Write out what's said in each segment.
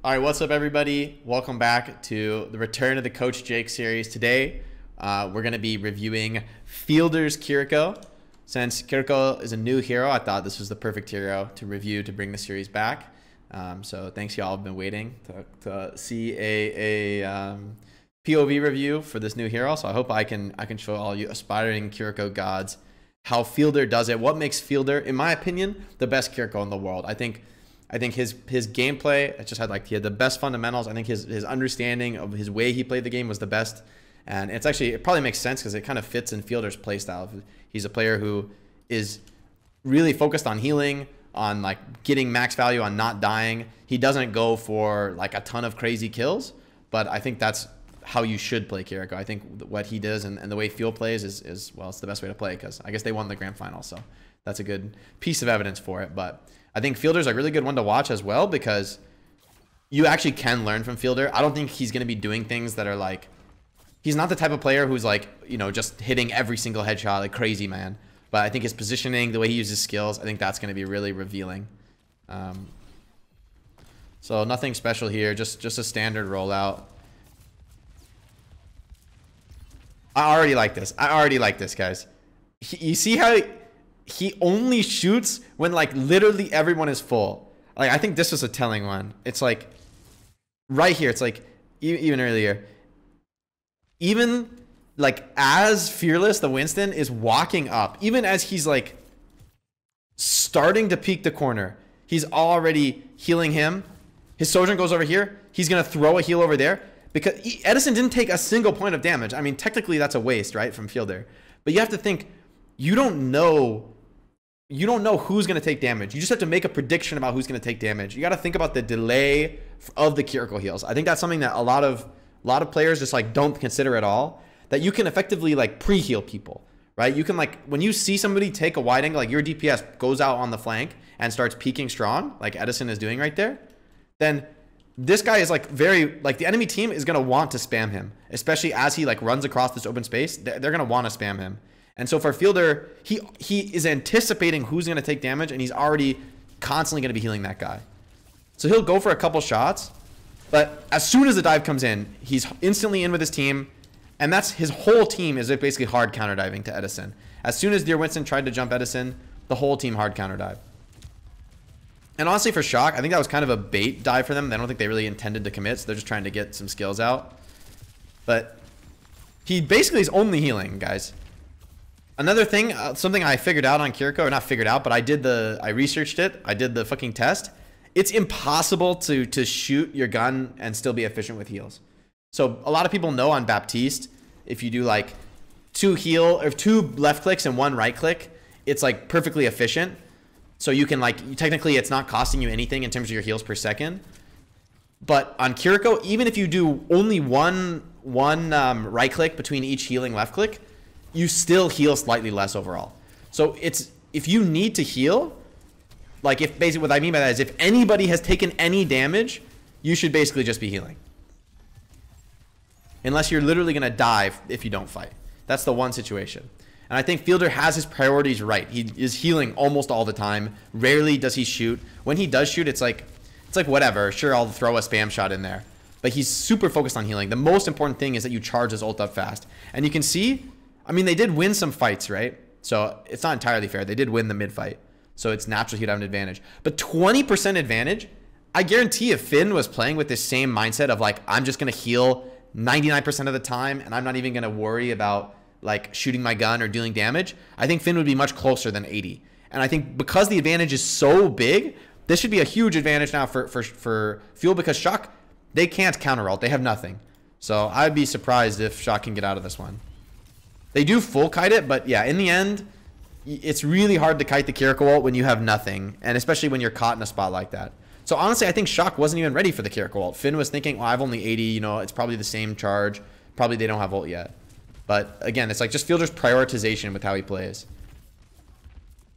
All right, what's up, everybody? Welcome back to the Return of the Coach Jake series. Today, we're going to be reviewing Fielder's Kiriko. Since Kiriko is a new hero, I thought this was the perfect hero to review to bring the series back. So thanks, y'all. I've been waiting to see a POV review for this new hero. So I hope I can show all you aspiring Kiriko gods how Fielder does it. What makes Fielder, in my opinion, the best Kiriko in the world? I think his gameplay, he had the best fundamentals. I think his understanding of his way he played the game was the best. And it probably makes sense because it kind of fits in Fielder's playstyle. He's a player who is really focused on healing, on like getting max value, on not dying. He doesn't go for like a ton of crazy kills, but I think that's how you should play Kiriko. I think what he does and the way Field plays is well, it's the best way to play because I guess they won the grand final. So that's a good piece of evidence for it. But I think Fielder's a really good one to watch as well because you actually can learn from Fielder. I don't think he's going to be doing things that are like, he's not the type of player who's like, you know, just hitting every single headshot like crazy, man. But I think his positioning, the way he uses skills, I think that's going to be really revealing. So nothing special here, just a standard rollout. I already like this, guys. You see how he only shoots when like literally everyone is full. Like I think this was a telling one. It's like right here. It's like even earlier. Even like as Fearless, the Winston is walking up, even as he's like starting to peek the corner, he's already healing him. His Sojourn goes over here. He's gonna throw a heal over there because Edison didn't take a single point of damage. I mean, technically that's a waste, right, from Fielder. But you have to think, you don't know who's going to take damage. You just have to make a prediction about who's going to take damage. You got to think about the delay of the Kiriko heals. I think that's something that a lot of players just like don't consider at all, that you can effectively like pre-heal people, right? You can like, when you see somebody take a wide angle, like your DPS goes out on the flank and starts peeking strong, like Edison is doing right there, then this guy is like the enemy team is going to want to spam him, especially as he like runs across this open space. They're going to want to spam him. And so for Fielder, he is anticipating who's going to take damage, and he's already constantly going to be healing that guy. So he'll go for a couple shots, but as soon as the dive comes in, he's instantly in with his team, and that's his whole team is basically hard counter diving to Edison. As soon as Dear Winston tried to jump Edison, the whole team hard counter dive. And honestly, for Shock, I think that was kind of a bait dive for them. I don't think they really intended to commit, so they're just trying to get some skills out. But he basically is only healing, guys. Another thing, something I figured out on Kiriko, or not figured out, but I researched it. I did the fucking test. It's impossible to shoot your gun and still be efficient with heals. So a lot of people know on Baptiste, if you do like 2 left clicks and 1 right click, it's like perfectly efficient. So you can like, technically it's not costing you anything in terms of your heals per second. But on Kiriko, even if you do only one right click between each healing left click, you still heal slightly less overall. So if you need to heal, like if basically what I mean by that is if anybody has taken any damage, you should basically just be healing. Unless you're literally going to die if you don't fight. That's the one situation. And I think Fielder has his priorities right. He is healing almost all the time. Rarely does he shoot. When he does shoot, it's like whatever. Sure, I'll throw a spam shot in there. But he's super focused on healing. The most important thing is that you charge his ult up fast. And you can see, I mean, they did win some fights, right? So it's not entirely fair. They did win the mid fight. So it's natural he'd have an advantage. But 20% advantage, I guarantee if Finn was playing with this same mindset of like, I'm just going to heal 99% of the time and I'm not even going to worry about like shooting my gun or dealing damage, I think Finn would be much closer than 80. And I think because the advantage is so big, this should be a huge advantage now for Fuel because Shock, they can't counter ult. They have nothing. So I'd be surprised if Shock can get out of this one. They do full kite it, but yeah, in the end, it's really hard to kite the Kiriko ult when you have nothing, and especially when you're caught in a spot like that. So honestly, I think Shock wasn't even ready for the Kiriko ult. Finn was thinking, well, I have only 80, you know, it's probably the same charge. Probably they don't have ult yet. But again, it's like just Fielder's prioritization with how he plays.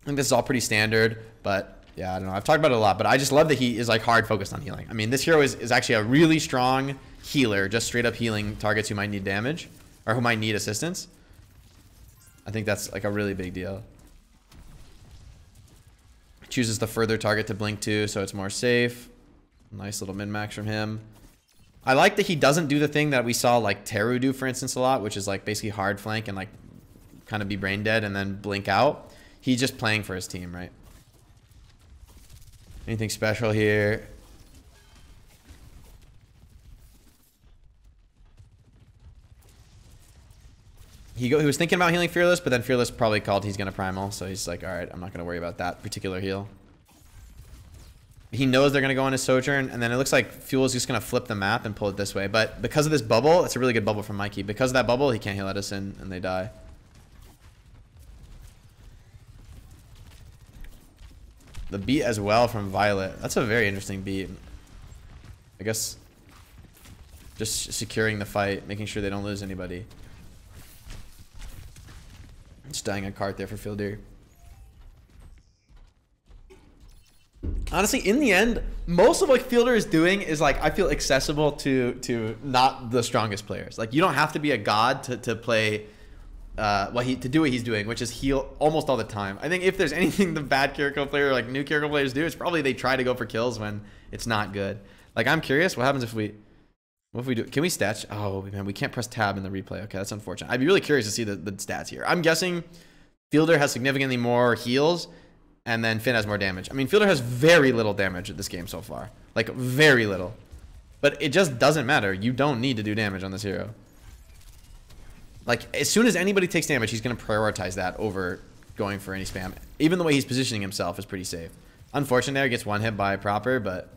I think this is all pretty standard, but yeah, I don't know. I've talked about it a lot, but I just love that he is like hard focused on healing. I mean, this hero is actually a really strong healer, just straight up healing targets who might need damage or who might need assistance. I think that's like a really big deal. Chooses the further target to blink to, so it's more safe. Nice little min-max from him. I like that he doesn't do the thing that we saw like Teru do, for instance, a lot, which is like basically hard flank and like kind of be brain dead and then blink out. He's just playing for his team, right? Anything special here? He was thinking about healing Fearless, but then Fearless probably called he's going to primal. So he's like, all right, I'm not going to worry about that particular heal. He knows they're going to go on his Sojourn, and then it looks like Fuel is just going to flip the map and pull it this way. But because of this bubble, it's a really good bubble from Mikey. Because of that bubble, he can't heal Edison, and they die. The beat as well from Violet. That's a very interesting beat. I guess just securing the fight, making sure they don't lose anybody. Just dying a cart there for Fielder. Honestly, in the end, most of what Fielder is doing is like, I feel accessible to not the strongest players. Like, you don't have to be a god to play to do what he's doing, which is heal almost all the time. I think if there's anything the bad Kiriko player, like new Kiriko players do, it's probably they try to go for kills when it's not good. Like, I'm curious, what happens if we do? Can we stats? Oh man, we can't press tab in the replay. Okay, that's unfortunate. I'd be really curious to see the stats here. I'm guessing Fielder has significantly more heals, and then Finn has more damage. I mean, Fielder has very little damage at this game so far. Like, very little. But it just doesn't matter. You don't need to do damage on this hero. Like, as soon as anybody takes damage, he's going to prioritize that over going for any spam. Even the way he's positioning himself is pretty safe. Unfortunate there, gets one hit by Proper, but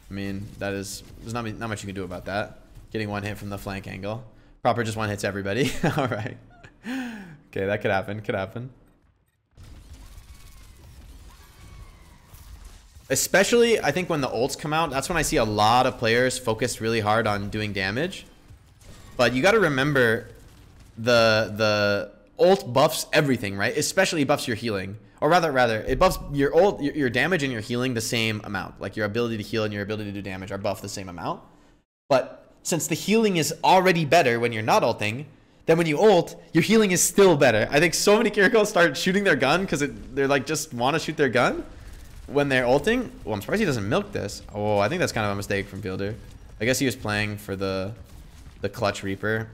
I mean, there's not much you can do about that. Getting one hit from the flank angle. Proper just one hits everybody. All right. Okay, that could happen. Could happen. Especially, I think when the ults come out, that's when I see a lot of players focus really hard on doing damage. But you got to remember, the ult buffs everything, right? Especially buffs your healing, or rather, it buffs your damage and your healing the same amount. Like, your ability to heal and your ability to do damage are buffed the same amount. But since the healing is already better when you're not ulting, then when you ult, your healing is still better. I think so many Kiriko start shooting their gun because they're like just want to shoot their gun when they're ulting. Well, I'm surprised he doesn't milk this. Oh, I think that's kind of a mistake from Fielder. I guess he was playing for the clutch Reaper.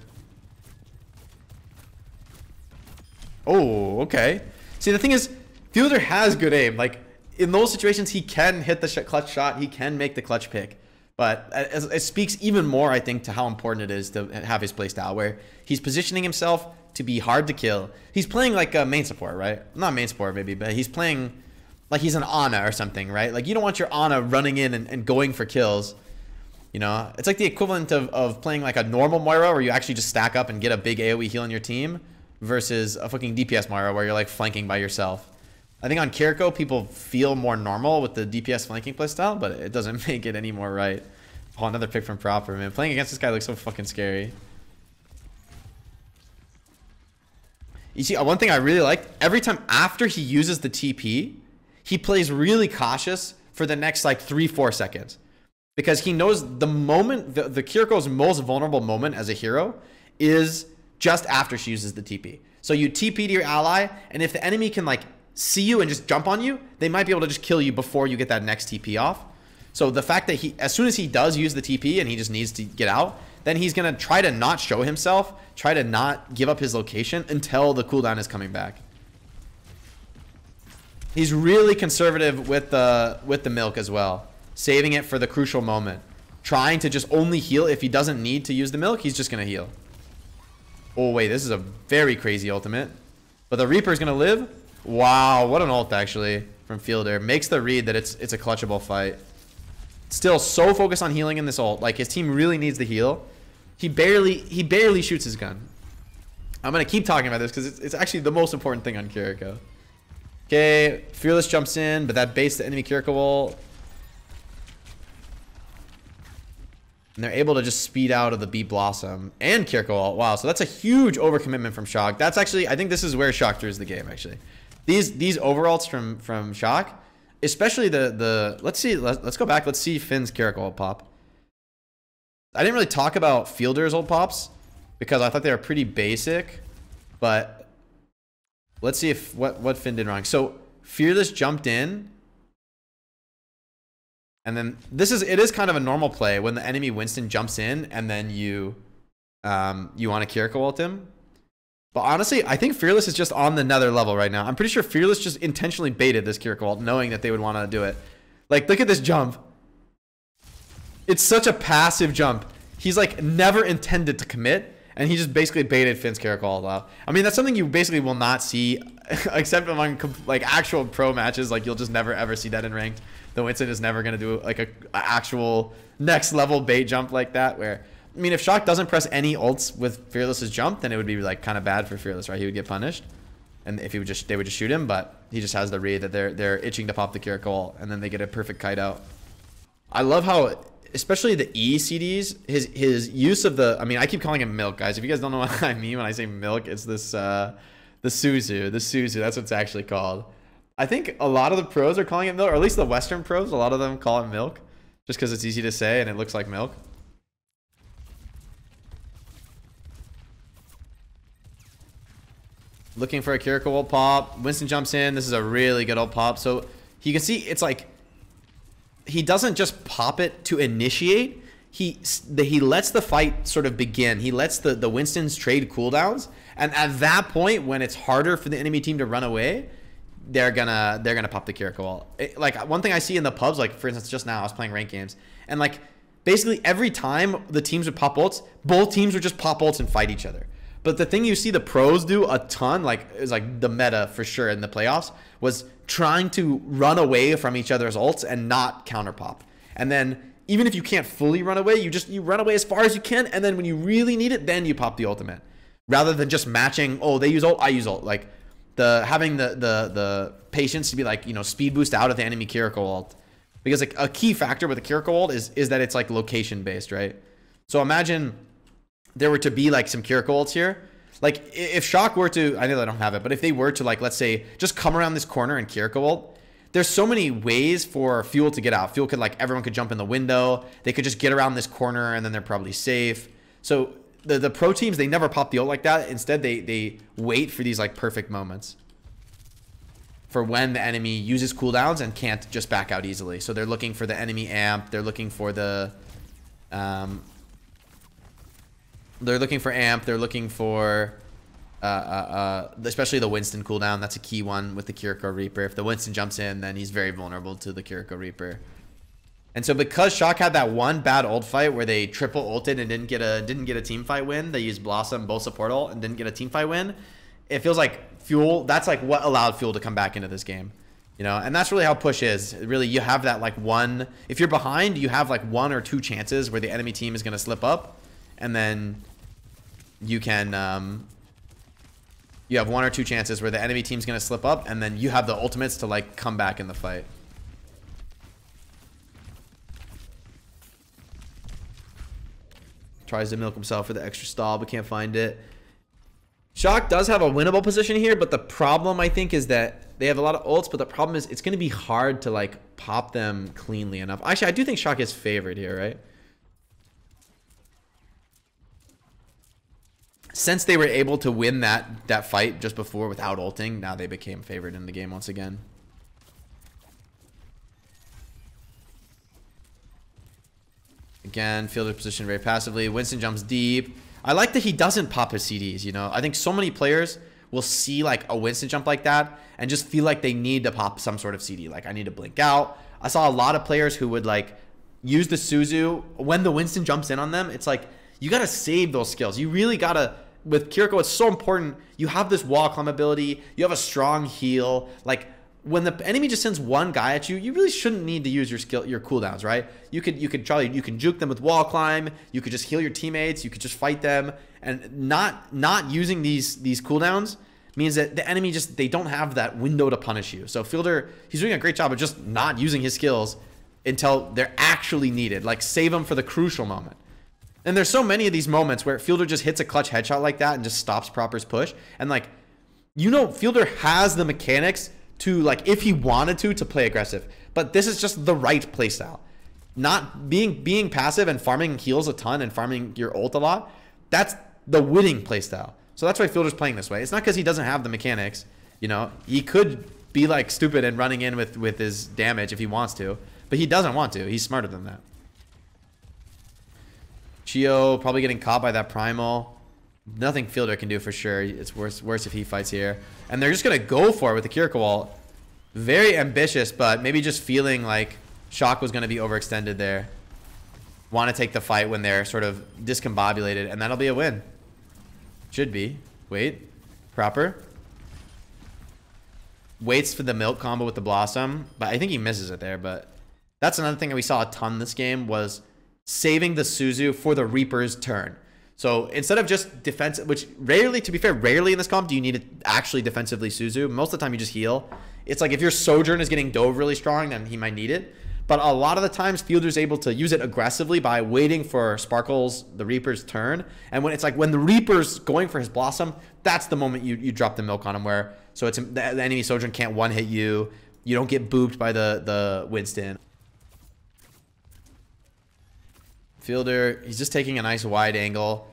Oh, okay. See, the thing is, Fielder has good aim. Like, in those situations, he can hit the clutch shot. He can make the clutch pick. But it speaks even more, I think, to how important it is to have his playstyle, where he's positioning himself to be hard to kill. He's playing like a main support, right? Not main support, maybe, but he's playing like he's an Ana or something, right? Like, you don't want your Ana running in and going for kills. You know, it's like the equivalent of playing like a normal Moira where you actually just stack up and get a big AoE heal on your team versus a fucking DPS Moira where you're like flanking by yourself. I think on Kiriko, people feel more normal with the DPS flanking playstyle, but it doesn't make it any more right. Oh, another pick from Proper, man. Playing against this guy looks so fucking scary. You see, one thing I really like, every time after he uses the TP, he plays really cautious for the next like 3-4 seconds. Because he knows the moment, the Kiriko's most vulnerable moment as a hero is just after she uses the TP. So you TP to your ally, and if the enemy can like see you and just jump on you, they might be able to just kill you before you get that next TP off. So the fact that as soon as he does use the TP and he just needs to get out, then he's going to try to not show himself, try to not give up his location until the cooldown is coming back. He's really conservative with the milk as well. Saving it for the crucial moment. Trying to just only heal. If he doesn't need to use the milk, he's just going to heal. Oh, wait. This is a very crazy ultimate. But the Reaper's going to live. Wow. What an ult, actually, from Fielder. Makes the read that it's a clutchable fight. Still so focused on healing in this ult. Like, his team really needs the heal. He barely shoots his gun. I'm going to keep talking about this because it's actually the most important thing on Kiriko. Okay. Fearless jumps in, but that baits the enemy Kiriko ult. And they're able to just speed out of the Bee Blossom and Kiriko ult. Wow, so that's a huge overcommitment from Shock. That's actually, I think this is where Shock throws the game, actually. These overults from Shock, especially let's go back. Let's see Finn's Kiriko ult pop. I didn't really talk about Fielder's ult pops because I thought they were pretty basic, but let's see if what Finn did wrong. So Fearless jumped in And then it is kind of a normal play when the enemy Winston jumps in and then you want to Kiriko ult him. But honestly, I think Fearless is just on the nether level right now. I'm pretty sure Fearless just intentionally baited this Kiriko ult, knowing that they would want to do it. Like, look at this jump. It's such a passive jump. He's like never intended to commit, and he just basically baited Finn's Kiriko ult out. I mean, that's something you basically will not see, except among like actual pro matches. Like, you'll just never ever see that in ranked. The Winston is never gonna do like a actual next level bait jump like that. Where, I mean, if Shock doesn't press any ults with Fearless's jump, then it would be like kind of bad for Fearless, right? He would get punished, and if they would just shoot him. But he just has the read that they're itching to pop the Kiriko ult, and then they get a perfect kite out. I love how, especially the E CDs, his use of the, I mean, I keep calling him Milk, guys. If you guys don't know what I mean when I say Milk, it's this the Suzu. That's what it's actually called. I think a lot of the pros are calling it Milk, or at least the Western pros, a lot of them call it Milk, just because it's easy to say and it looks like milk. Looking for a Kiriko ult pop. Winston jumps in. This is a really good ult pop. So you can see it's like he doesn't just pop it to initiate. He lets the fight sort of begin. He lets the Winstons trade cooldowns, and at that point, when it's harder for the enemy team to run away, they're gonna pop the Kiriko ult. Like, one thing I see in the pubs, like for instance, just now I was playing ranked games, and like basically every time the teams would pop ults, both teams would just pop ults and fight each other. But the thing you see the pros do a ton, like, is like the meta for sure in the playoffs, was trying to run away from each other's ults and not counter pop. And then even if you can't fully run away, you run away as far as you can, and then when you really need it, then you pop the ultimate, rather than just matching. Oh, they use ult, I use ult. Like, having the patience to be like, you know, speed boost out of the enemy Kiriko ult, because like a key factor with the Kiriko ult is that it's like location based, right? So imagine there were to be like some Kiriko ults here. Like, if Shock were to, I know they don't have it, but if they were to, like, let's say just come around this corner and Kiriko ult, there's so many ways for Fuel to get out. Fuel could, like, everyone could jump in the window. They could just get around this corner and then they're probably safe. So the pro teams, they never pop the ult like that. Instead, they wait for these like perfect moments for when the enemy uses cooldowns and can't just back out easily. So they're looking for the enemy amp. They're looking for the amp. They're looking for especially the Winston cooldown. That's a key one with the Kiriko Reaper. If the Winston jumps in, then he's very vulnerable to the Kiriko Reaper. And so because Shock had that one bad ult fight where they triple ulted and didn't get a team fight win, they used Blossom, both support ult, and didn't get a team fight win. It feels like Fuel, that's like what allowed Fuel to come back into this game. You know, and that's really how push is. Really, you have that like one, if you're behind, you have like 1 or 2 chances where the enemy team is going to slip up, and then you can you have 1 or 2 chances where the enemy team's going to slip up, and then you have the ultimates to like come back in the fight. Tries to milk himself for the extra stall, but can't find it. Shock does have a winnable position here, but the problem, I think, is that they have a lot of ults, but the problem is it's going to be hard to like pop them cleanly enough. Actually, I do think Shock is favored here, right? Since they were able to win that fight just before without ulting, now they became favored in the game once again. Again, fielder position very passively. Winston jumps deep. I like that he doesn't pop his CDs, you know. I think so many players will see like a Winston jump like that and just feel like they need to pop some sort of CD. Like, I need to blink out. I saw a lot of players who would like use the Suzu when the Winston jumps in on them. It's like, you got to save those skills. You really got to, with Kiriko, it's so important. You have this wall climb ability. You have a strong heal. Like, when the enemy just sends one guy at you, you really shouldn't need to use your cooldowns, right? You can juke them with wall climb. You could just heal your teammates. You could just fight them, and not using these cooldowns means that the enemy they don't have that window to punish you. So Fielder, he's doing a great job of just not using his skills until they're actually needed. Like, save them for the crucial moment. And there's so many of these moments where Fielder just hits a clutch headshot like that and just stops Proper's push. And like, you know, Fielder has the mechanics to, like, if he wanted to play aggressive, but this is just the right playstyle. Not being passive and farming heals a ton and farming your ult a lot. That's the winning playstyle. So that's why Fielder's playing this way. It's not because he doesn't have the mechanics. You know, he could be like stupid and running in with his damage if he wants to, But he doesn't want to. He's smarter than that. Chio probably getting caught by that primal. Nothing Fielder can do for sure. It's worse if he fights here. And they're just going to go for it with the Kiriko ult. Very ambitious, but maybe just feeling like Shock was going to be overextended there. Want to take the fight when they're sort of discombobulated, and that'll be a win. Should be. Wait. Proper. Waits for the milk combo with the Blossom, but I think he misses it there. But that's another thing that we saw a ton this game was saving the Suzu for the Reaper's turn. So instead of just defense, which rarely, to be fair, rarely in this comp do you need to actually defensively Suzu. Most of the time you just heal. It's like if your Sojourn is getting dove really strong, then he might need it. But a lot of the times, Fielder's able to use it aggressively by waiting for Sparkle's, the Reaper's turn. And when it's like when the Reaper's going for his Blossom, that's the moment you drop the milk on him. Where so it's the enemy Sojourn can't one hit you. You don't get booped by the Winston. Fielder, he's just taking a nice wide angle,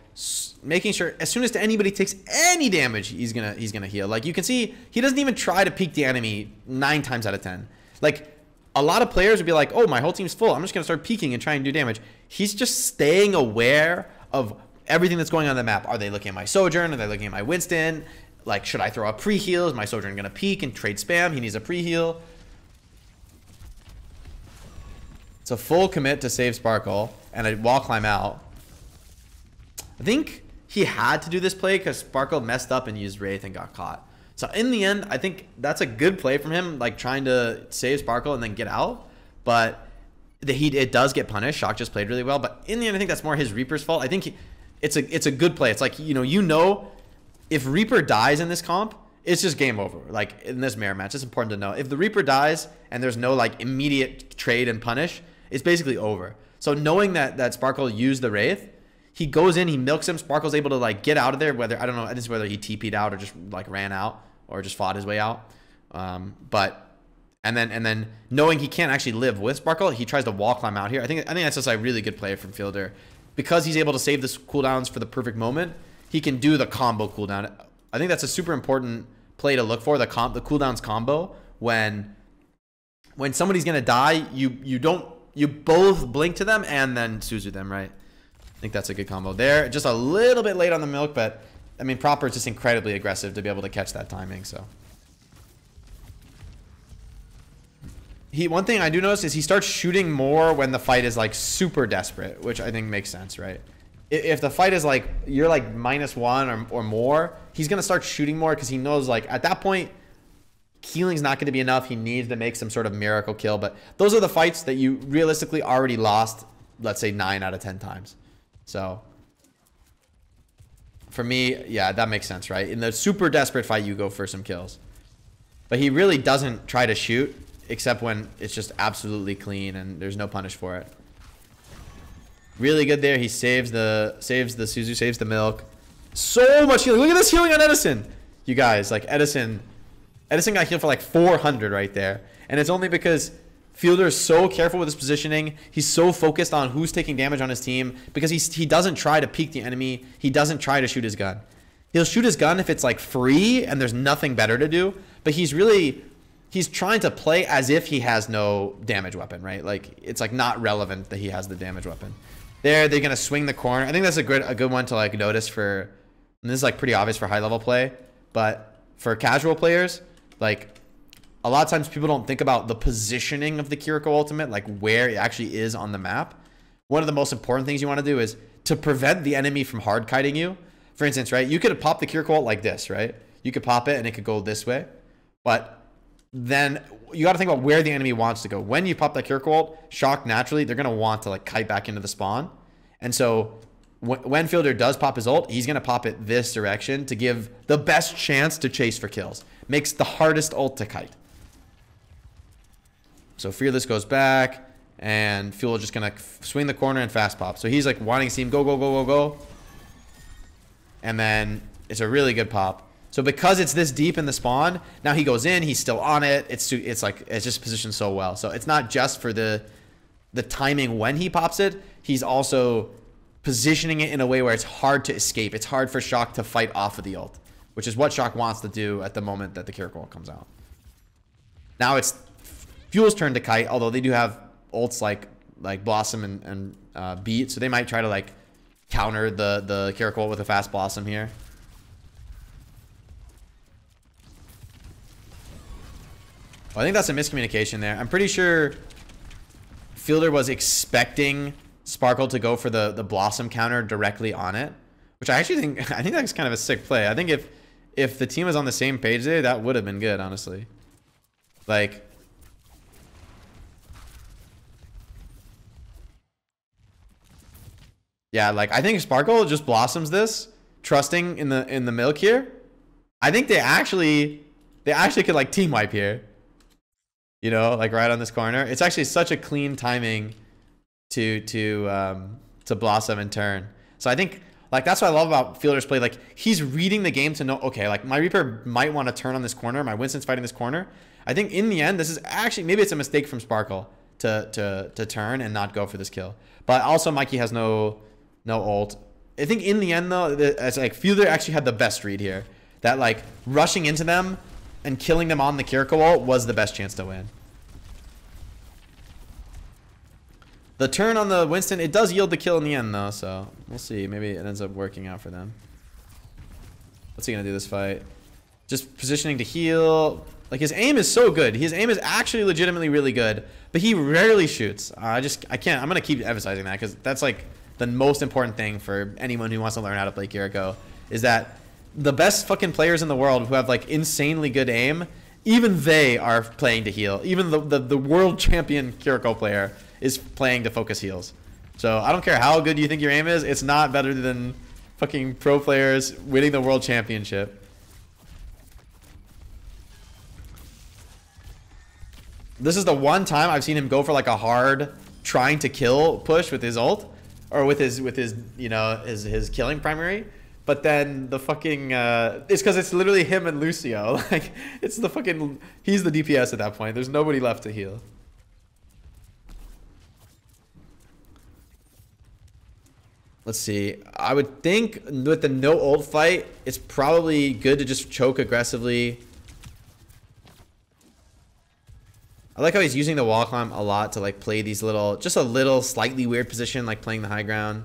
making sure as soon as anybody takes any damage, he's gonna heal. Like you can see, he doesn't even try to peek the enemy 9 times out of 10. Like. A lot of players would be like, oh, my whole team's full. I'm just going to start peeking and try and do damage. He's just staying aware of everything that's going on the map. Are they looking at my Sojourn? Are they looking at my Winston? Like, should I throw a pre-heal? Is my Sojourn going to peek and trade spam? He needs a pre-heal. It's a full commit to save Sparkle and a wall climb out. I think he had to do this play because Sparkle messed up and used Wraith and got caught. So in the end, I think that's a good play from him, like trying to save Sparkle and then get out. But it does get punished. Shock just played really well. But in the end, I think that's more his Reaper's fault. I think it's a good play. It's like, you know, if Reaper dies in this comp, it's just game over. Like in this mirror match, it's important to know. If the Reaper dies and there's no like immediate trade and punish, it's basically over. So knowing that Sparkle used the Wraith, he goes in, he milks him. Sparkle's able to like get out of there. Whether I don't know, this is whether he TP'd out or just like ran out or just fought his way out. And then knowing he can't actually live with Sparkle, he tries to wall climb out here. I think that's just a really good play from Fielder because he's able to save the cooldowns for the perfect moment. He can do the combo cooldown. I think that's a super important play to look for, the cooldowns combo. When somebody's gonna die, you both blink to them and then Suzu them, right? I think that's a good combo there. Just a little bit late on the milk, but I mean, Proper is just incredibly aggressive to be able to catch that timing. So one thing I do notice is he starts shooting more when the fight is like super desperate, which I think makes sense, right? If the fight is like you're like -1 or more, he's gonna start shooting more because he knows like at that point healing's not going to be enough. He needs to make some sort of miracle kill. But those are the fights that you realistically already lost, let's say 9 out of 10 times. So for me, yeah, that makes sense, right? In the super desperate fight, you go for some kills. But he really doesn't try to shoot, except when it's just absolutely clean and there's no punish for it. Really good there. He saves the Suzu, saves the milk. So much healing. Look at this healing on Edison. You guys, like Edison got healed for like 400 right there. And it's only because Fielder is so careful with his positioning. He's so focused on who's taking damage on his team because he doesn't try to peek the enemy. He doesn't try to shoot his gun. He'll shoot his gun if it's like free and there's nothing better to do. But he's trying to play as if he has no damage weapon, right? Like it's like not relevant that he has the damage weapon. They're gonna swing the corner. I think that's a good one to like notice for. And this is like pretty obvious for high level play, but for casual players, like. A lot of times people don't think about the positioning of the Kiriko ultimate, like where it actually is on the map. One of the most important things you want to do is to prevent the enemy from hard kiting you. For instance, right, you could pop the Kiriko ult like this, right? You could pop it and it could go this way. But then you got to think about where the enemy wants to go. When you pop that Kiriko ult, Shock naturally, they're going to want to like kite back into the spawn. And so when Fielder does pop his ult, he's going to pop it this direction to give the best chance to chase for kills. Makes the hardest ult to kite. So Fearless goes back, and Fuel is just going to swing the corner and fast pop. So he's like wanting to see him go, go, go, go, go. And then it's a really good pop. So because it's this deep in the spawn, now he goes in, he's still on it. It's just positioned so well. So it's not just for the timing when he pops it. He's also positioning it in a way where it's hard to escape. It's hard for Shock to fight off of the ult, which is what Shock wants to do at the moment that the Kiriko ult comes out. Now it's Fuel's turn to kite, although they do have ults like Blossom and Beat, so they might try to like counter the Kiriko ult with a fast Blossom here. Well, I think that's a miscommunication there. I'm pretty sure Fielder was expecting Sparkle to go for the Blossom counter directly on it, which I actually think that's kind of a sick play. I think if the team was on the same page there, that would have been good, honestly. Like, yeah, like I think Sparkle just blossoms this, trusting in the milk here. I think they actually could like team wipe here. You know, like right on this corner. It's actually such a clean timing to blossom and turn. So I think like that's what I love about Fielder's play. Like he's reading the game to know, okay, like my Reaper might want to turn on this corner. My Winston's fighting this corner. I think in the end, this is actually maybe it's a mistake from Sparkle to turn and not go for this kill. But also Mikey has no ult. I think in the end though, it's like Fielder actually had the best read here. That like rushing into them and killing them on the Kiriko ult was the best chance to win. The turn on the Winston, it does yield the kill in the end though, so we'll see. Maybe it ends up working out for them. What's he gonna do this fight? Just positioning to heal. Like his aim is so good. His aim is actually legitimately really good, but he rarely shoots. I can't. I'm gonna keep emphasizing that because that's like the most important thing for anyone who wants to learn how to play Kiriko is that the best fucking players in the world who have like insanely good aim, even they are playing to heal. Even the world champion Kiriko player is playing to focus heals. So I don't care how good you think your aim is, it's not better than fucking pro players winning the world championship. This is the one time I've seen him go for like a hard trying to kill push with his ult or with his you know his killing primary. But then the fucking it's because it's literally him and Lucio. Like it's the fucking he's the DPS at that point. There's nobody left to heal. Let's see. I would think with the no ult fight, it's probably good to just choke aggressively. I like how he's using the wall climb a lot to like play these little, just a little slightly weird position, like playing the high ground.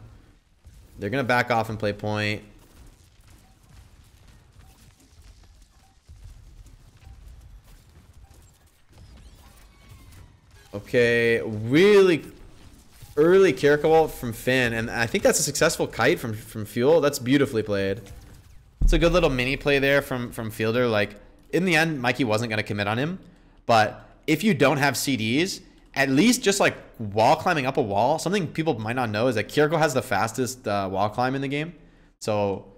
They're gonna back off and play point. Okay, really early Kiriko ult from Finn, and I think that's a successful kite from Fuel. That's beautifully played. It's a good little mini play there from Fielder. Like in the end, Mikey wasn't gonna commit on him, but if you don't have CDs, at least just like wall climbing up a wall. Something people might not know is that Kiriko has the fastest wall climb in the game. So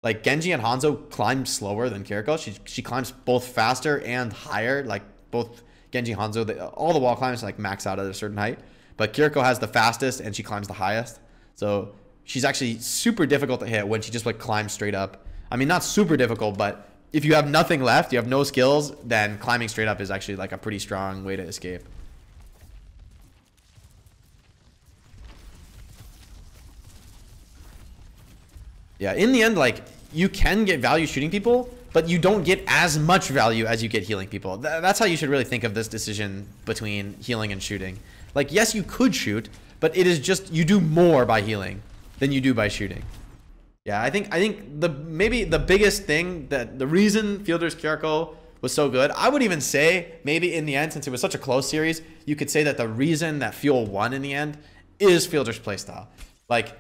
like Genji and Hanzo climb slower than Kiriko. She climbs both faster and higher. Like both Genji, Hanzo, all the wall climbs like max out at a certain height. But Kiriko has the fastest and she climbs the highest. So she's actually super difficult to hit when she just like climbs straight up. I mean, not super difficult, but if you have nothing left, you have no skills, then climbing straight up is actually like a pretty strong way to escape. Yeah, in the end, like you can get value shooting people, but you don't get as much value as you get healing people. That's how you should really think of this decision between healing and shooting. Like, yes, you could shoot, but it is just you do more by healing than you do by shooting. Yeah, I think maybe the biggest thing that the reason Fielder's Kiriko was so good, I would even say maybe in the end, since it was such a close series, you could say that the reason that Fuel won in the end is Fielder's playstyle. Like,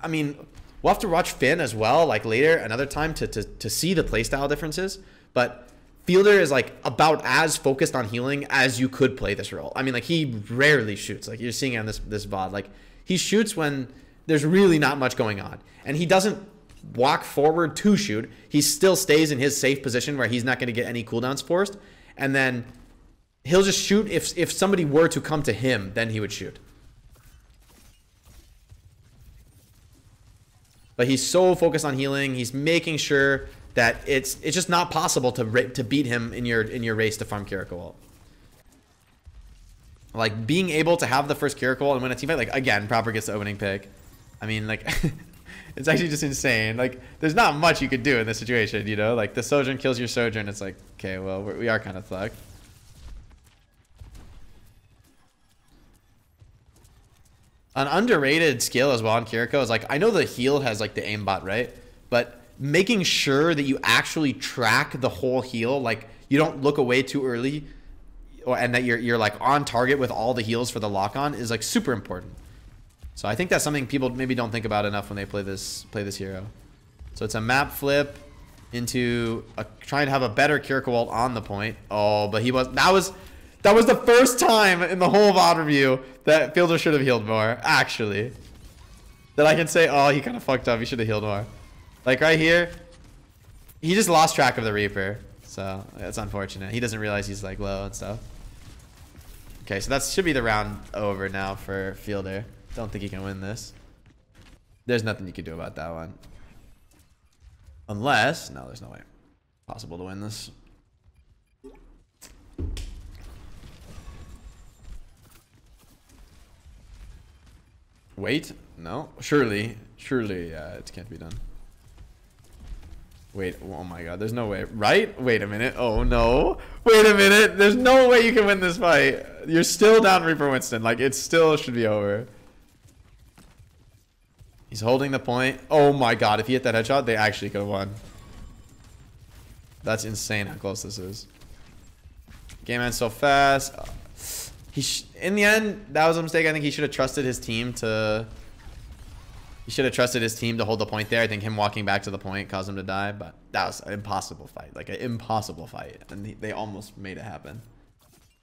I mean, we'll have to watch Finn as well, like later, another time to see the playstyle differences. But Fielder is like about as focused on healing as you could play this role. I mean, like he rarely shoots. Like you're seeing it on this VOD. Like he shoots when there's really not much going on. And he doesn't walk forward to shoot. He still stays in his safe position where he's not going to get any cooldowns forced. And then he'll just shoot if somebody were to come to him, then he would shoot. But he's so focused on healing. He's making sure that it's just not possible to beat him in your race to farm Kiriko ult. Like being able to have the first Kiriko ult and win a team fight, like again, Proper gets the opening pick. I mean, like it's actually just insane. Like there's not much you could do in this situation, you know? Like the Sojourn kills your Sojourn. It's like, okay, well, we are kind of fucked. An underrated skill as well on Kiriko is like, I know the heal has like the aimbot, right? But making sure that you actually track the whole heal, like you don't look away too early, and that you're like on target with all the heals for the lock on is like super important. So I think that's something people maybe don't think about enough when they play this hero. So it's a map flip into trying to have a better Kiriko ult on the point. Oh, but that was the first time in the whole VOD review that Fielder should have healed more, actually. That I can say, oh, he kind of fucked up. He should have healed more. Like right here, he just lost track of the Reaper. So that's unfortunate. He doesn't realize he's like low and stuff. Okay, so that should be the round over now for Fielder. Don't think he can win this. There's nothing you can do about that one. Unless, no, there's no way possible to win this. Wait, no, surely, yeah, it can't be done. Wait, oh my god, there's no way, right? Wait a minute, oh no, wait a minute, there's no way you can win this fight. You're still down Reaper Winston, like it still should be over. He's holding the point. Oh my god, if he hit that headshot, they actually could have won. That's insane how close this is. Game ends so fast. In the end, that was a mistake. I think he should have trusted his team to... He should have trusted his team to hold the point there. I think him walking back to the point caused him to die, but that was an impossible fight. Like an impossible fight. And they almost made it happen.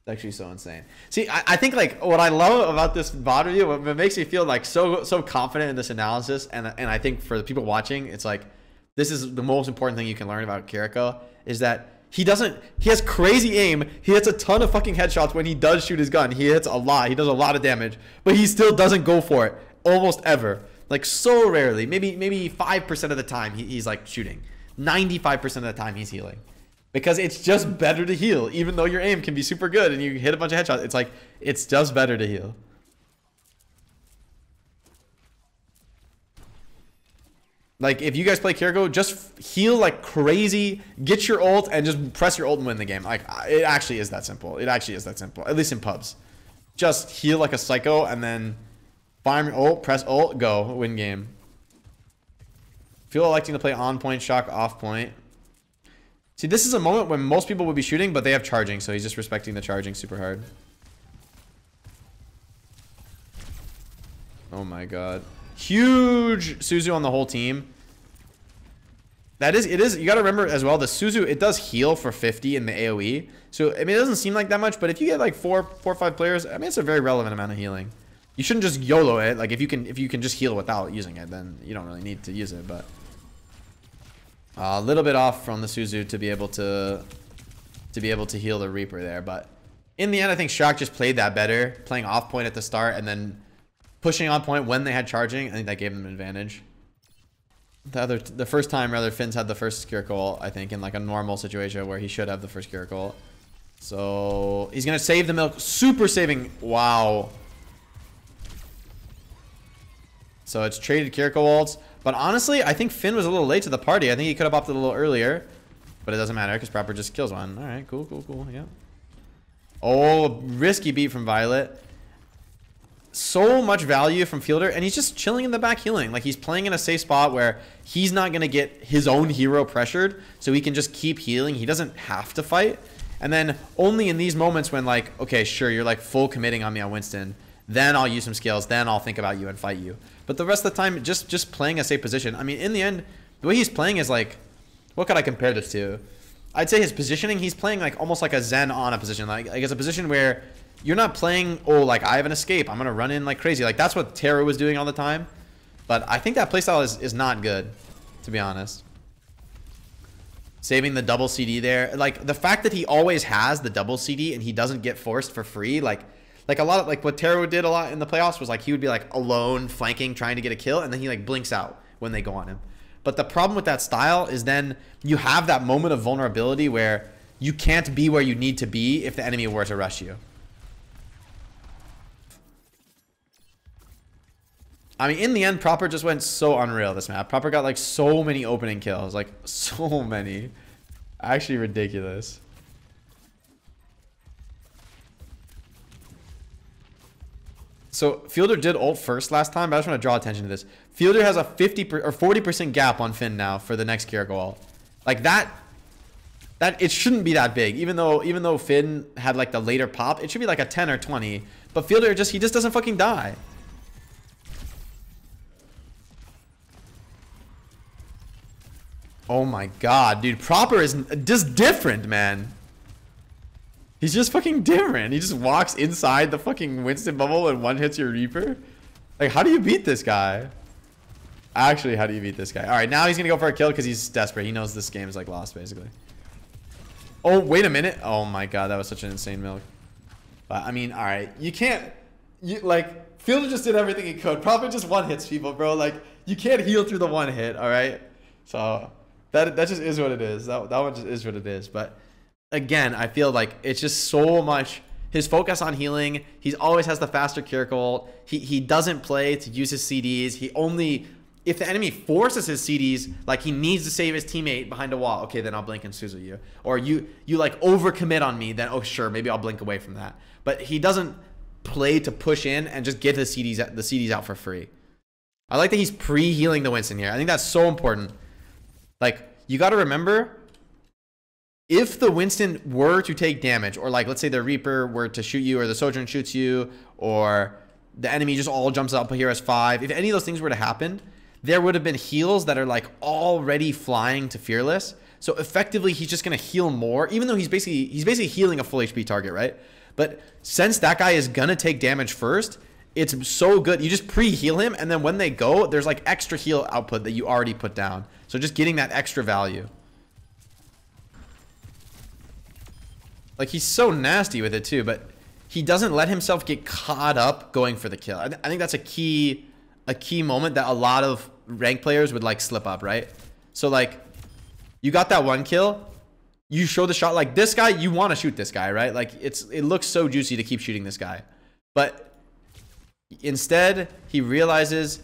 It's actually so insane. See, I think like what I love about this VOD review, what makes me feel like so confident in this analysis, and I think for the people watching, it's like this is the most important thing you can learn about Kiriko is that he has crazy aim. He hits a ton of fucking headshots when he does shoot his gun. He hits a lot. He does a lot of damage, but he still doesn't go for it almost ever. Like so rarely, maybe 5% of the time he's like shooting. 95% of the time he's healing. Because it's just better to heal, even though your aim can be super good and you hit a bunch of headshots. It's like, it's just better to heal. Like, if you guys play Kiriko, just heal like crazy, get your ult, and just press your ult and win the game. Like, it actually is that simple. It actually is that simple, at least in pubs. Just heal like a psycho, and then farm your ult, press ult, go, win game. Feel electing to play on point, shock, off point. See, this is a moment when most people would be shooting, but they have charging, so he's just respecting the charging super hard. Oh my god. Huge Suzu on the whole team. It is, you gotta remember as well, the Suzu, it does heal for 50 in the AoE. So, I mean, it doesn't seem like that much, but if you get like four or five players, I mean, it's a very relevant amount of healing. You shouldn't just YOLO it. Like, if you can just heal without using it, then you don't really need to use it, but... a little bit off from the Suzu to be able to heal the Reaper there, but in the end, I think Shock just played that better, playing off point at the start and then pushing on point when they had charging. I think that gave them an advantage. The first time, rather, Finn's had the first Kiriko ult, I think, in like a normal situation where he should have the first Kiriko ult. So he's gonna save the milk, super saving. Wow. So it's traded Kiriko ults. But honestly, I think Finn was a little late to the party. I think he could have opted a little earlier. But it doesn't matter because Proper just kills one. Alright, cool. Yeah. Oh, risky beat from Violet. So much value from Fielder. And he's just chilling in the back healing. Like, he's playing in a safe spot where he's not going to get his own hero pressured. So he can just keep healing. He doesn't have to fight. And then only in these moments when, like, okay, sure, you're like full committing on me on Winston. Then I'll use some skills. Then I'll think about you and fight you. But the rest of the time, just playing a safe position. I mean, in the end, the way he's playing is like, what could I compare this to? I'd say his positioning, he's playing like almost like a Zen on a position. Like it's a position where you're not playing, oh, like I have an escape. I'm going to run in like crazy. Like that's what Taro was doing all the time. But I think that playstyle is not good, to be honest. Saving the double CD there. Like the fact that he always has the double CD and he doesn't get forced for free, like a lot of like what Taro did a lot in the playoffs was like he would be like alone flanking trying to get a kill and then he like blinks out when they go on him. But the problem with that style is then you have that moment of vulnerability where you can't be where you need to be if the enemy were to rush you. I mean, in the end, Proper just went so unreal this map. Proper got like so many opening kills, like so many. Actually ridiculous. So Fielder did ult first last time, but I just want to draw attention to this. Fielder has a 50 or 40% gap on Finn now for the next Kiriko ult. Like that it shouldn't be that big. Even though Finn had like the later pop, it should be like a 10 or 20. But Fielder he just doesn't fucking die. Oh my god, dude. Proper is just different, man. He's just fucking different. He just walks inside the fucking Winston bubble and one hits your Reaper. Like, how do you beat this guy? Actually, how do you beat this guy? All right, now he's going to go for a kill because he's desperate. He knows this game is like lost, basically. Oh, wait a minute. Oh my god, that was such an insane milk. But, I mean, all right. You can't... like, Fielder just did everything he could. Proper just one hits people, bro. Like, you can't heal through the one hit, all right? So, that just is what it is. That one just is what it is. But... again, I feel like it's just so much his focus on healing. He always has the faster Kiriko ult. He doesn't play to use his CDs. He only, if the enemy forces his CDs, like he needs to save his teammate behind a wall. Okay, then I'll blink and Suzu you. Or you like overcommit on me, then oh sure, maybe I'll blink away from that. But he doesn't play to push in and just get the CDs out for free. I like that he's pre-healing the Winston here. I think that's so important. Like, you got to remember, if the Winston were to take damage, or like, let's say the Reaper were to shoot you, or the Sojourn shoots you, or the enemy just all jumps up here as 5, if any of those things were to happen, there would have been heals that are like already flying to Fearless. So effectively, he's just going to heal more, even though he's basically healing a full HP target, right? But since that guy is going to take damage first, it's so good. You just pre-heal him, and then when they go, there's like extra heal output that you already put down. So just getting that extra value. Like, he's so nasty with it too, but he doesn't let himself get caught up going for the kill. I think that's a key moment that a lot of ranked players would like slip up, right? So like, you got that one kill, you show the shot, like this guy, you want to shoot this guy, right? Like it looks so juicy to keep shooting this guy, but instead he realizes,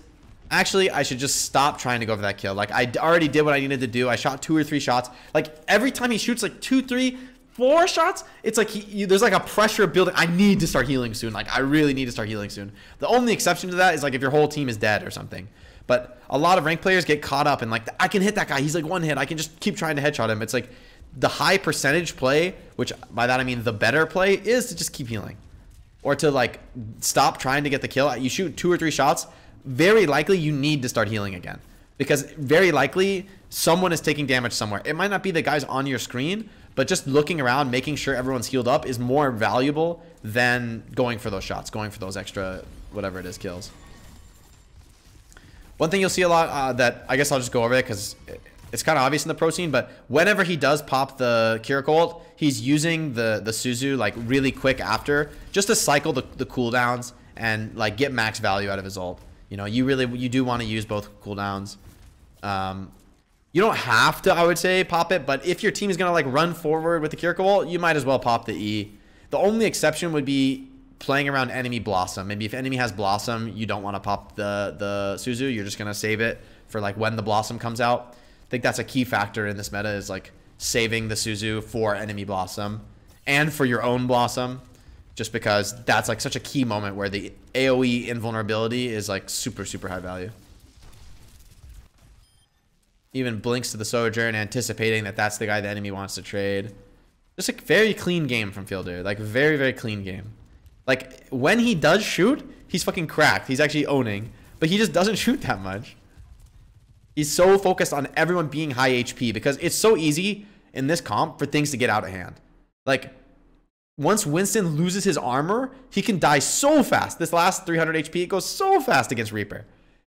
actually, I should just stop trying to go for that kill. Like, I already did what I needed to do. I shot 2 or 3 shots. Like, every time he shoots like 2, 3, 4 shots, it's like there's like a pressure building. I need to start healing soon. Like, I really need to start healing soon. The only exception to that is like if your whole team is dead or something. But a lot of ranked players get caught up in like, I can hit that guy. He's like one hit. I can just keep trying to headshot him. It's like the high percentage play, which by that I mean the better play, is to just keep healing. Or to like stop trying to get the kill. You shoot 2 or 3 shots, very likely you need to start healing again. Because very likely someone is taking damage somewhere. It might not be the guys on your screen, but just looking around, making sure everyone's healed up is more valuable than going for those shots, going for those extra, whatever it is, kills. One thing you'll see a lot that I guess I'll just go over it because it's kind of obvious in the pro scene, but whenever he does pop the Kiriko ult, he's using the Suzu like really quick after just to cycle the cooldowns and like get max value out of his ult. You know, you do want to use both cooldowns. You don't have to, I would say, pop it, but if your team is going to like run forward with the Kiriko ult, you might as well pop the E. The only exception would be playing around enemy Blossom. Maybe if enemy has Blossom, you don't want to pop the Suzu. You're just going to save it for like when the Blossom comes out. I think that's a key factor in this meta, is like saving the Suzu for enemy Blossom and for your own Blossom, just because that's like such a key moment where the AoE invulnerability is like super, super high value. Even blinks to the Sojourn, anticipating that that's the guy the enemy wants to trade. Just a very clean game from Fielder. Like, very, very clean game. Like, when he does shoot, he's fucking cracked. He's actually owning. But he just doesn't shoot that much. He's so focused on everyone being high HP, because it's so easy in this comp for things to get out of hand. Like, once Winston loses his armor, he can die so fast. This last 300 HP, it goes so fast against Reaper.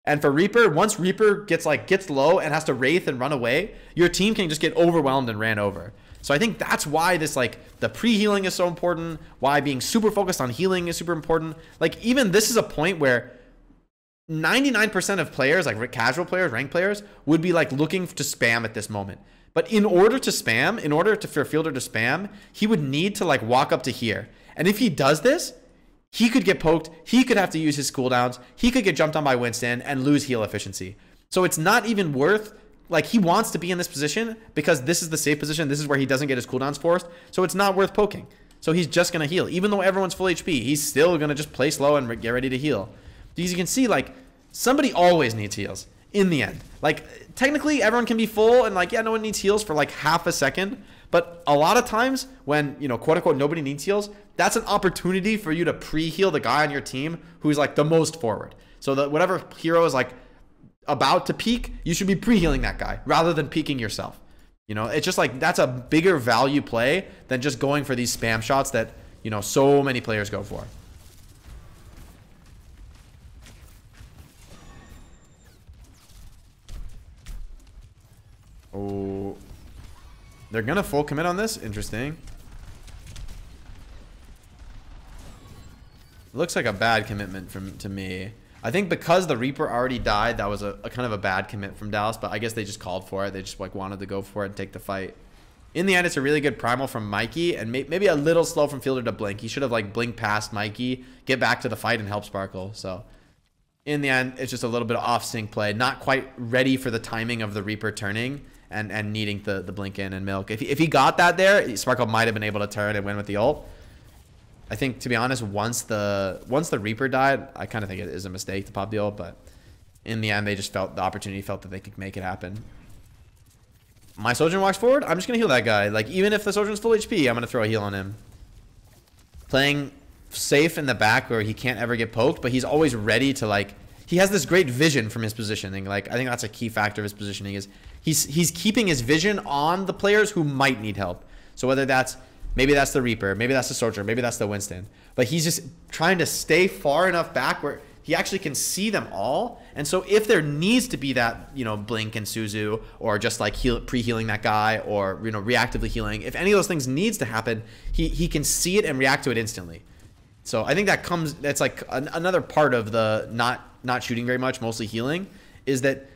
And for Reaper, once Reaper gets low and has to Wraith and run away, your team can just get overwhelmed and ran over. So I think that's why this, like, the pre-healing is so important, why being super focused on healing is super important. Like, even this is a point where 99% of players, like casual players, ranked players, would be like looking to spam at this moment. But in order to spam, for Fielder to spam, he would need to like walk up to here. And if he does this, he could get poked, he could have to use his cooldowns, he could get jumped on by Winston and lose heal efficiency. So it's not even worth, like, he wants to be in this position because this is the safe position, this is where he doesn't get his cooldowns forced, so it's not worth poking. So So he's just going to heal. Even though everyone's full HP, he's still going to just play slow and get ready to heal. Because you can see, like, somebody always needs heals in the end. Like, technically, everyone can be full and, like, yeah, no one needs heals for, like, half a second. But a lot of times when, you know, quote unquote, nobody needs heals, that's an opportunity for you to pre-heal the guy on your team who's, like, the most forward. So that whatever hero is, like, about to peak, you should be pre-healing that guy rather than peaking yourself. You know, it's just like that's a bigger value play than just going for these spam shots that, you know, so many players go for. Oh, they're gonna full commit on this. Interesting. Looks like a bad commitment to me. I think because the Reaper already died, that was a kind of a bad commit from Dallas, but I guess they just called for it. They just like wanted to go for it and take the fight. In the end, it's a really good primal from Mikey, and maybe a little slow from Fielder to blink. He should have like blinked past Mikey, get back to the fight, and help Sparkle. So in the end, it's just a little bit of off-sync play. Not quite ready for the timing of the Reaper turning and needing the blink in and milk. If he got that there, Sparkle might have been able to turn and win with the ult. I think, to be honest, once the Reaper died, I kind of think it is a mistake to pop the ult, but in the end, they just felt the opportunity, felt that they could make it happen. My Sojourn walks forward. I'm just going to heal that guy. Like, even if the Sojourn's full HP, I'm going to throw a heal on him. Playing safe in the back where he can't ever get poked, but he's always ready to, like, he has this great vision from his positioning. Like, I think that's a key factor of his positioning is he's keeping his vision on the players who might need help. So whether that's maybe that's the Reaper, maybe that's the Soldier, maybe that's the Winston. But he's just trying to stay far enough back where he actually can see them all. And so if there needs to be that, you know, blink and Suzu, or just like pre-healing that guy, or, you know, reactively healing, if any of those things needs to happen, he can see it and react to it instantly. So I think that's like another part of the not shooting very much, mostly healing, is that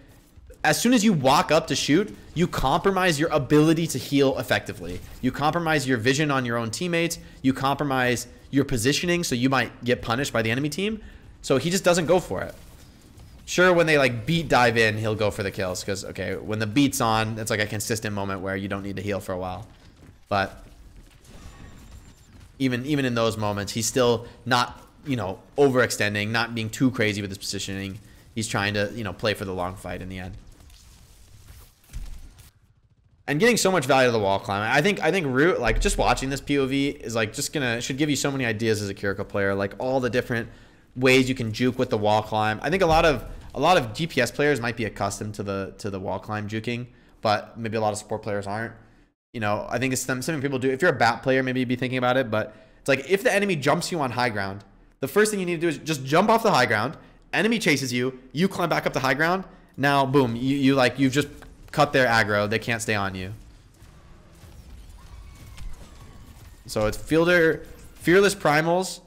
as soon as you walk up to shoot, you compromise your ability to heal effectively. You compromise your vision on your own teammates. You compromise your positioning, so you might get punished by the enemy team. So he just doesn't go for it. Sure, when they like beat dive in, he'll go for the kills because, okay, when the beat's on, it's like a consistent moment where you don't need to heal for a while. But even in those moments, he's still not, you know, overextending, not being too crazy with his positioning. He's trying to, you know, play for the long fight in the end. And getting so much value to the wall climb. I think Root, like, just watching this POV is like just should give you so many ideas as a Kiriko player, like all the different ways you can juke with the wall climb. I think a lot of DPS players might be accustomed to the wall climb juking, but maybe a lot of support players aren't. You know, I think it's something people do. If you're a bat player, maybe you'd be thinking about it, but it's like if the enemy jumps you on high ground, the first thing you need to do is just jump off the high ground. Enemy chases you, you climb back up the high ground. Now, boom, you've just cut their aggro. They can't stay on you. So it's Fielder, Fearless Primals,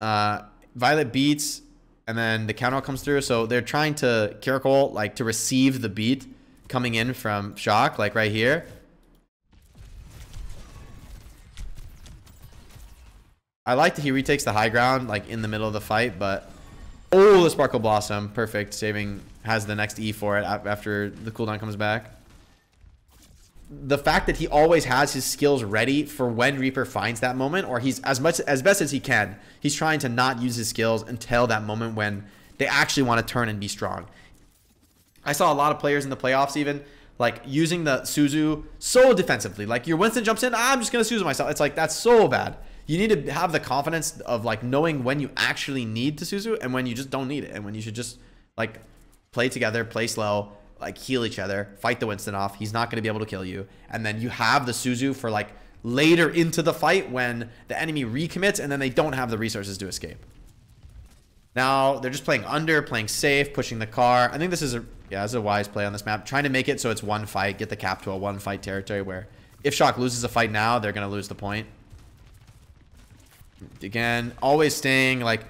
Violet beats, and then the counter comes through. So they're trying to Kiriko, like, to receive the beat coming in from Shock, like right here. I like that he retakes the high ground, like in the middle of the fight, but oh, the Sparkle Blossom, perfect, saving, has the next E for it after the cooldown comes back. The fact that he always has his skills ready for when Reaper finds that moment, or he's as best as he can, he's trying to not use his skills until that moment when they actually want to turn and be strong. I saw a lot of players in the playoffs even like using the Suzu so defensively. Like your Winston jumps in, I'm just gonna Suzu myself. It's like that's so bad. You need to have the confidence of like knowing when you actually need to Suzu and when you just don't need it, and when you should just like play together, play slow, like heal each other, fight the Winston off. He's not going to be able to kill you. And then you have the Suzu for like later into the fight when the enemy recommits and then they don't have the resources to escape. Now they're just playing under, playing safe, pushing the car. I think this is a wise play on this map. Trying to make it so it's one fight, get the cap to a one fight territory where if Shock loses a fight now, they're going to lose the point. Again, always staying like,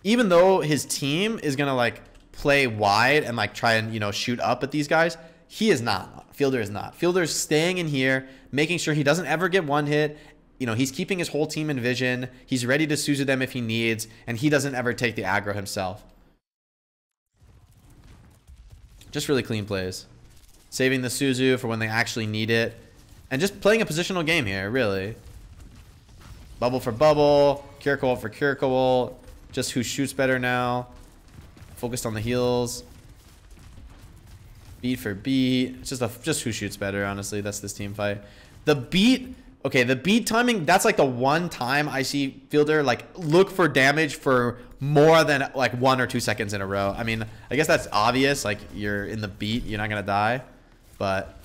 even though his team is going to like play wide and like try and, you know, shoot up at these guys, he is not. Fielder is not. Fielder's staying in here, making sure he doesn't ever get one hit. You know, he's keeping his whole team in vision. He's ready to Suzu them if he needs, and he doesn't ever take the aggro himself. Just really clean plays. Saving the Suzu for when they actually need it. And just playing a positional game here, really. Bubble for bubble. Kiriko for Kiriko. Just who shoots better now. Focused on the heals. Beat for beat. It's just who shoots better, honestly. That's this team fight. The beat... Okay, the beat timing, that's like the one time I see Fielder like look for damage for more than like 1 or 2 seconds in a row. I mean, I guess that's obvious. Like, you're in the beat, you're not going to die. But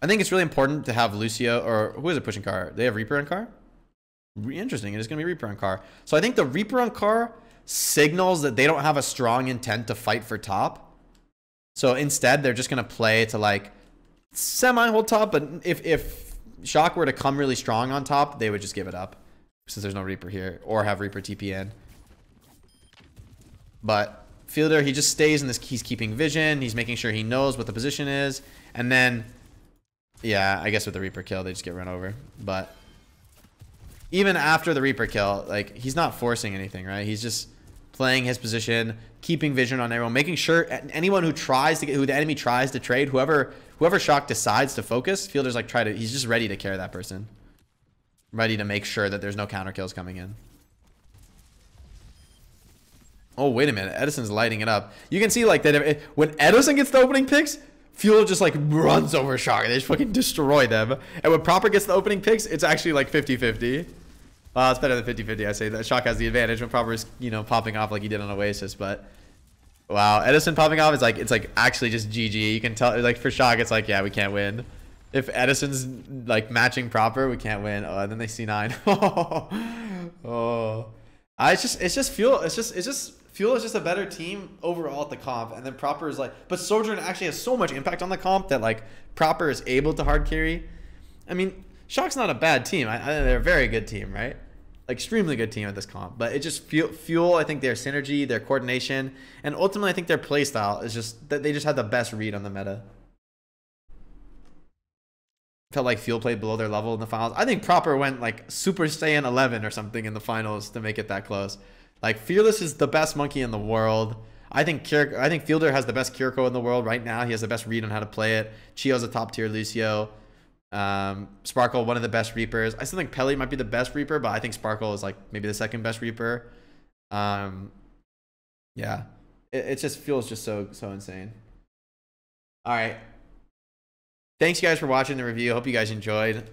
I think it's really important to have Lucio, or who is it pushing car? They have Reaper on car? Interesting. It is going to be Reaper on car. So I think the Reaper on car signals that they don't have a strong intent to fight for top. So instead, they're just going to play to like semi-hold top, but if Shock were to come really strong on top, they would just give it up since there's no Reaper here, or have Reaper TP in. But Fielder, he just stays in this. He's keeping vision. He's making sure he knows what the position is, and then, yeah, I guess with the Reaper kill, they just get run over. But even after the Reaper kill, like, he's not forcing anything, right? He's just playing his position, keeping vision on everyone, making sure anyone who tries to get, who the enemy tries to trade, whoever Shock decides to focus, Fielder's like he's just ready to carry that person. Ready to make sure that there's no counter kills coming in. Oh, wait a minute. Edison's lighting it up. You can see like that when Edison gets the opening picks, Fielder just like runs over Shock and they just fucking destroy them. And when Proper gets the opening picks, it's actually like 50-50. Well, it's better than 50-50. I say that Shock has the advantage when Proper is, you know, popping off like he did on Oasis, but wow, Edison popping off is like, it's like actually just GG. You can tell, like, for Shock, it's like, yeah, we can't win. If Edison's like matching Proper, we can't win. Oh, and then they C9. Oh, it's just Fuel. Fuel is just a better team overall at the comp, and then Proper is like, but Sojourn actually has so much impact on the comp that like Proper is able to hard carry. I mean, Shock's not a bad team. They're a very good team, right? Extremely good team at this comp, but it just Fuel. I think their synergy, their coordination, and ultimately I think their play style is just that they just had the best read on the meta. Felt like Fuel played below their level in the finals. I think Proper went like Super Saiyan 11 or something in the finals to make it that close. Like, Fearless is the best monkey in the world. I think Fielder has the best Kiriko in the world right now. He has the best read on how to play it. Chio's a top tier Lucio. Sparkle, one of the best Reapers. I still think Pelly might be the best Reaper, but I think Sparkle is like maybe the second best Reaper. Yeah, it just feels just so insane. All right, thanks you guys for watching the review. Hope you guys enjoyed.